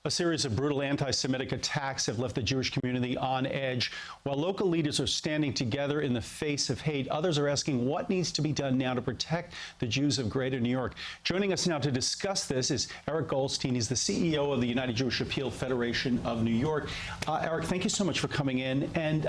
A series of brutal anti-Semitic attacks have left the Jewish community on edge. While local leaders are standing together in the face of hate, others are asking what needs to be done now to protect the Jews of Greater New York. Joining us now to discuss this is Eric Goldstein. He's the CEO of the United Jewish Appeal Federation of New York. Eric, thank you so much for coming in. And,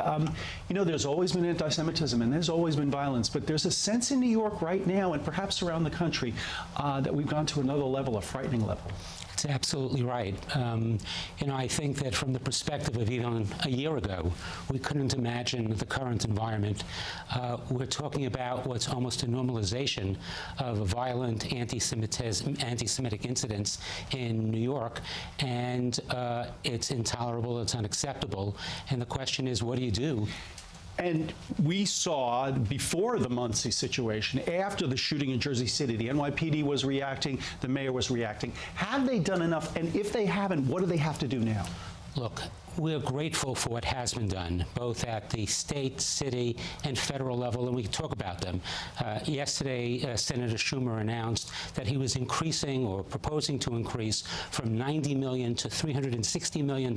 you know, there's always been anti-Semitism and there's always been violence, but there's a sense in New York right now and perhaps around the country that we've gone to another level, a frightening level. That's absolutely right. You know, I think that from the perspective of even a year ago, we couldn't imagine the current environment. We're talking about what's almost a normalization of violent anti-Semitic incidents in New York, and it's intolerable, it's unacceptable, and the question is, what do you do? And we saw, before the Muncie situation, after the shooting in Jersey City, the NYPD was reacting, the mayor was reacting. Have they done enough? And if they haven't, what do they have to do now? Look, we're grateful for what has been done, both at the state, city, and federal level, and we can talk about them. Yesterday, Senator Schumer announced that he was increasing or proposing to increase from $90 million to $360 million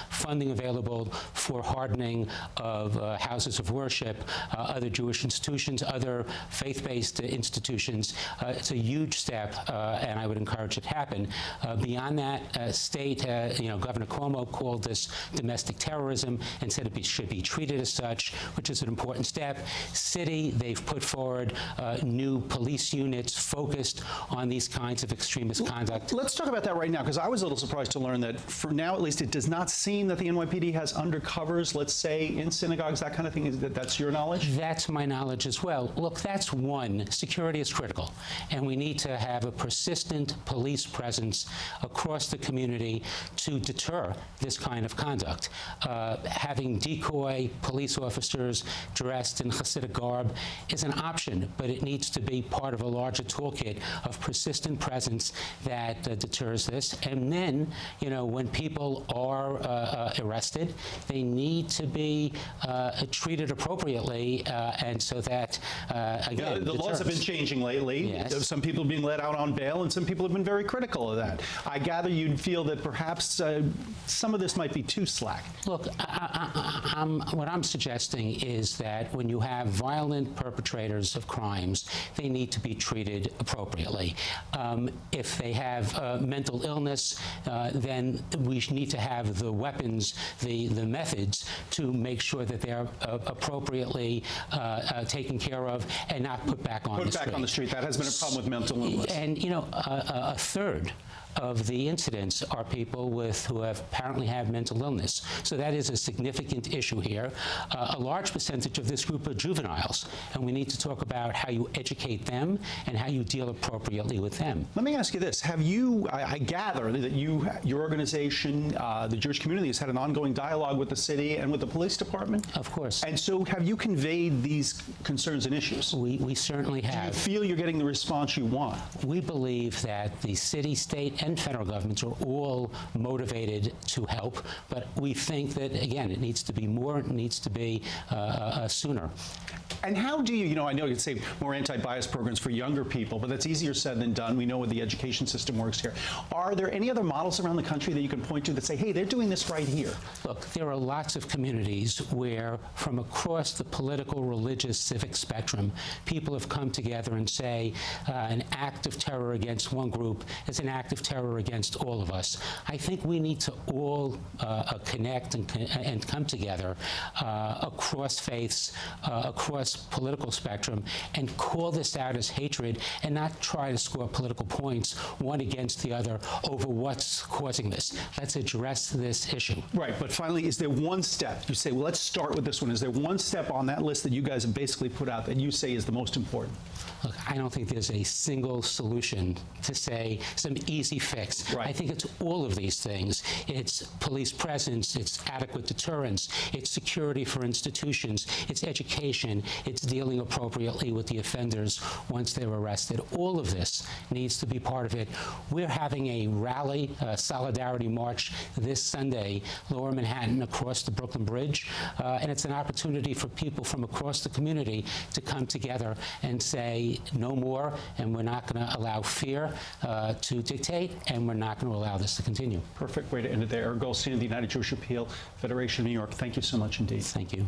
funding available for hardening of houses of worship, other Jewish institutions, other faith-based institutions. It's a huge step, and I would encourage it to happen. Beyond that, state, you know, Governor Cuomo called this domestic terrorism and said it should be treated as such, which is an important step. City, they've put forward new police units focused on these kinds of extremist conduct. Let's talk about that right now, because I was a little surprised to learn that, for now at least, it does not seem that the NYPD has undercovers, let's say, in synagogues, that kind of thing. That's your knowledge? That's my knowledge as well. Look, that's one. Security is critical, and we need to have a persistent police presence across the community to deter this kind of conduct. Having decoy police officers dressed in Hasidic garb is an option, but it needs to be part of a larger toolkit of persistent presence that deters this. And then, you know, when people are arrested, they need to be treated appropriately, and so that, again, the laws have been changing lately. Yes. Some people have been let out on bail, and some people have been very critical of that. I gather you'd feel that perhaps some of this might be too slack. Look, what I'm suggesting is that when you have violent perpetrators of crimes, they need to be treated appropriately. If they have mental illness, then we need to have the weapons, the methods to make sure that they're appropriately taken care of and not put back on the street. Put back on the street. That has been a problem with mental illness. And, you know, a third of the incidents are people who apparently have mental illness. So that is a significant issue here. A large percentage of this group are juveniles, and we need to talk about how you educate them and how you deal appropriately with them. Let me ask you this. Have you, I gather that your organization, the Jewish community, has had an ongoing dialogue with the city and with the police department? Of course. And so have you conveyed these concerns and issues? We certainly have. Do you feel you're getting the response you want? We believe that the city, state, and federal governments are all motivated to help, but we think that, again, it needs to be more, it needs to be sooner. And how do you know, I know you'd say more anti-bias programs for younger people, but that's easier said than done. We know what the education system works here. Are there any other models around the country that you can point to that say, hey, they're doing this right here? Look, there are lots of communities where, from across the political, religious, civic spectrum, people have come together and say an act of terror against one group is an act of terror against all of us. I think we need to all connect and come together across faiths, across political spectrum, and call this out as hatred and not try to score political points one against the other over what's causing this. Let's address this issue. Right, but finally, is there one step? You say, well, let's start with this one. Is there one step on that list that you guys have basically put out that you say is the most important? Look, I don't think there's a single solution to say some easy fix. Right. I think it's all of these things. It's police presence, it's adequate deterrence, it's security for institutions, it's education, it's dealing appropriately with the offenders once they're arrested. All of this needs to be part of it. We're having a rally, a solidarity march this Sunday, Lower Manhattan, across the Brooklyn Bridge, and it's an opportunity for people from across the community to come together and say, be no more, and we're not going to allow fear to dictate, and we're not going to allow this to continue. Perfect way to end it there. Goldstein of the United Jewish Appeal Federation of New York, thank you so much indeed. Thank you.